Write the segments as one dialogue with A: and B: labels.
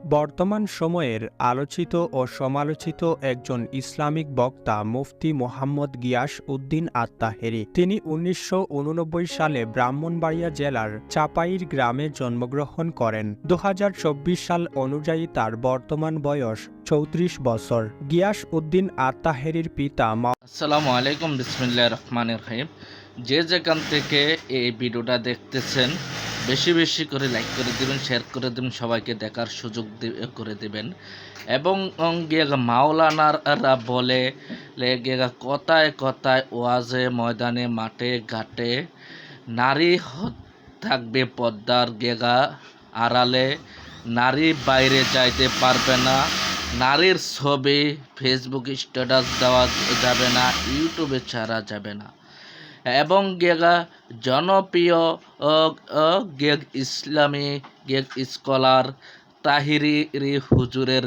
A: বর্তমান সময়ের আলোচিত ও সমালোচিত একজন ইসলামিক বক্তা মুফতি মোহাম্মদ গিয়াস উদ্দিন আত্তাহেরি। তিনি ১৯৮৯ সালে ব্রাহ্মণবাড়িয়া জেলার চাপাইর গ্রামে জন্মগ্রহণ করেন। ২০২৪ সাল অনুযায়ী তার বর্তমান বয়স ৩৪ বছর। গিয়াস উদ্দিন আত্তাহেরির পিতা
B: আসসালামু আলাইকুম, বিসমিল্লাহির রহমানির রহিম। যে যেখান থেকে এই ভিডিওটা দেখতেছেন বেশি বেশি করে লাইক করে দিবেন, শেয়ার করে দিবেন, সবাইকে দেখার সুযোগ করে দিবেন। এবং মাওলানারা বলে কথায় কথায় ওয়াজে ময়দানে মাঠে ঘাটে নারী থাকবে পর্দার আড়ালে, নারী বাইরে যাইতে পারবে না, নারীর ছবি ফেসবুক স্ট্যাটাস দেওয়া যাবে না, ইউটিউবে ছাড়া যাবে না। এবং জনপ্রিয় ইসলামী স্কলার তাহিরি হুজুরের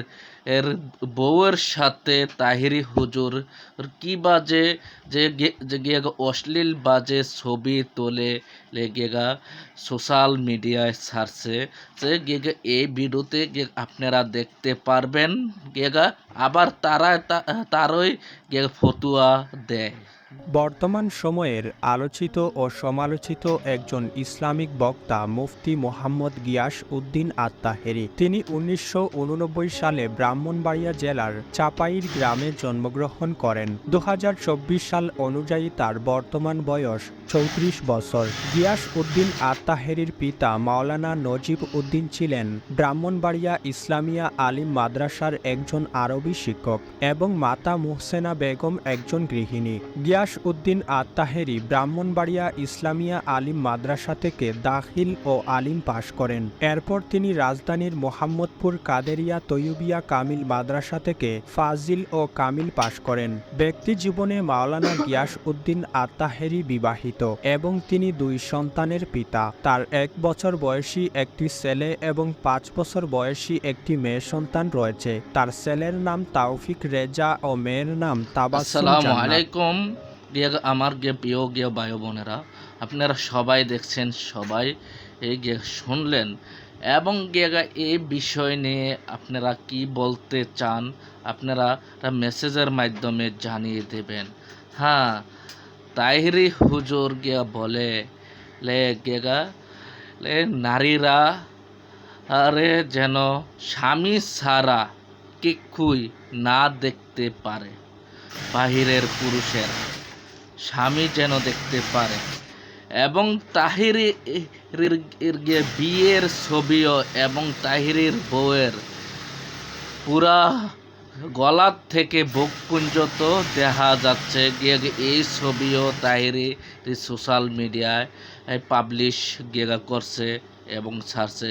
B: বউয়ের সাথে তাহিরি হুজুর কি বাজে যে অশ্লীল বাজে ছবি তোলে সোশ্যাল মিডিয়ায় ছাড়ছে। এই ভিডিওতে আপনারা দেখতে পারবেন আবার তারই ফতুয়া দেয়।
A: বর্তমান সময়ের আলোচিত ও সমালোচিত একজন ইসলামিক বক্তা মুফতি মোহাম্মদ গিয়াস উদ্দিন আত্তাহেরি। তিনি ১৯৮৯ সালে ব্রাহ্মণবাড়িয়া জেলার চাপাইর গ্রামে জন্মগ্রহণ করেন। ২০২৪ সাল অনুযায়ী তার বর্তমান বয়স ৩৪ বছর। গিয়াস উদ্দিন আত্তাহেরির পিতা মাওলানা নজিব উদ্দিন ছিলেন ব্রাহ্মণবাড়িয়া ইসলামিয়া আলিম মাদ্রাসার একজন আরবি শিক্ষক এবং মাতা মুহসেনা বেগম একজন গৃহিণী। গিয়াস উদ্দিন আত্তাহেরি ব্রাহ্মণবাড়িয়া ইসলামিয়া আলিম মাদ্রাসা থেকে দাখিল ও আলিম পাশ করেন। এরপর তিনি রাজধানীর মোহাম্মদপুর কাদেরিয়া তৈয়বিয়া কামিল মাদ্রাসা থেকে ফাজিল ও কামিল পাশ করেন। ব্যক্তি জীবনে মাওলানা গিয়াস উদ্দিন আত্তাহেরি বিবাহিত এবং তিনি ২ সন্তানের পিতা। তার ১ বছর বয়সী একটি ছেলে এবং ৫ বছর বয়সী একটি মেয়ে সন্তান রয়েছে। তার ছেলের নাম তাওফিক রেজা ও মেয়ের নাম তাবাসসুম জান্নাত।
B: আসসালামু আলাইকুম আমার প্রিয় ভাই বোনেরা, আপনারা সবাই দেখছেন, সবাই এই শুনলেন এবং এই বিষয় নিয়ে আপনারা কি বলতে চান আপনারা মেসেজের মাধ্যমে জানিয়ে দেবেন। হ্যাঁ, তাহিরি হুজুর বলে নারীরা যেন স্বামী ছাড়া কিছুই না দেখতে পারে, বাহিরের পুরুষের স্বামী যেন দেখতে পারে। এবং তাহিরির বিয়ের ছবিও এবং তাহিরির বউয়ের পুরা গলার থেকে বুক পর্যন্ত দেখা যাচ্ছে। এই ছবিও তাহিরি সোশ্যাল মিডিয়ায় পাবলিশ করছে এবং ছাড়ছে।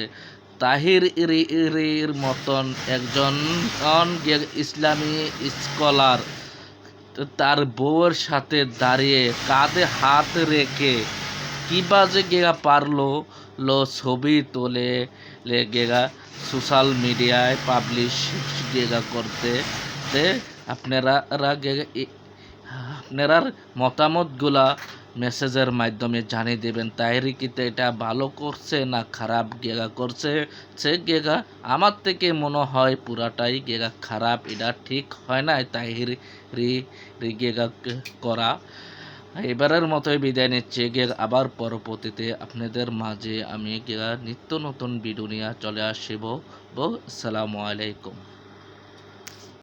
B: তাহিরির মতন একজন ইসলামী স্কলার তার বউয়ের সাথে দাঁড়িয়ে কাঁধে হাত রেখে কি বাজে পারলো ছবি তোলে সোশ্যাল মিডিয়ায় পাবলিশ করতে। আপনারা মতামতগুলা মেসেজের মাধ্যমে জানিয়ে দেবেন। তাহিরি কি এটা ভালো করছে না খারাপ করছে? আমার থেকে মনে হয় পুরাটাই খারাপ, এটা ঠিক হয় না তাহিরি করা। এবারের মতোই বিদায় নিচ্ছে আবার পরবর্তীতে আপনাদের মাঝে আমি নিত্য নতুন ভিডিও নিয়ে চলে আসবো। আসসালামু আলাইকুম।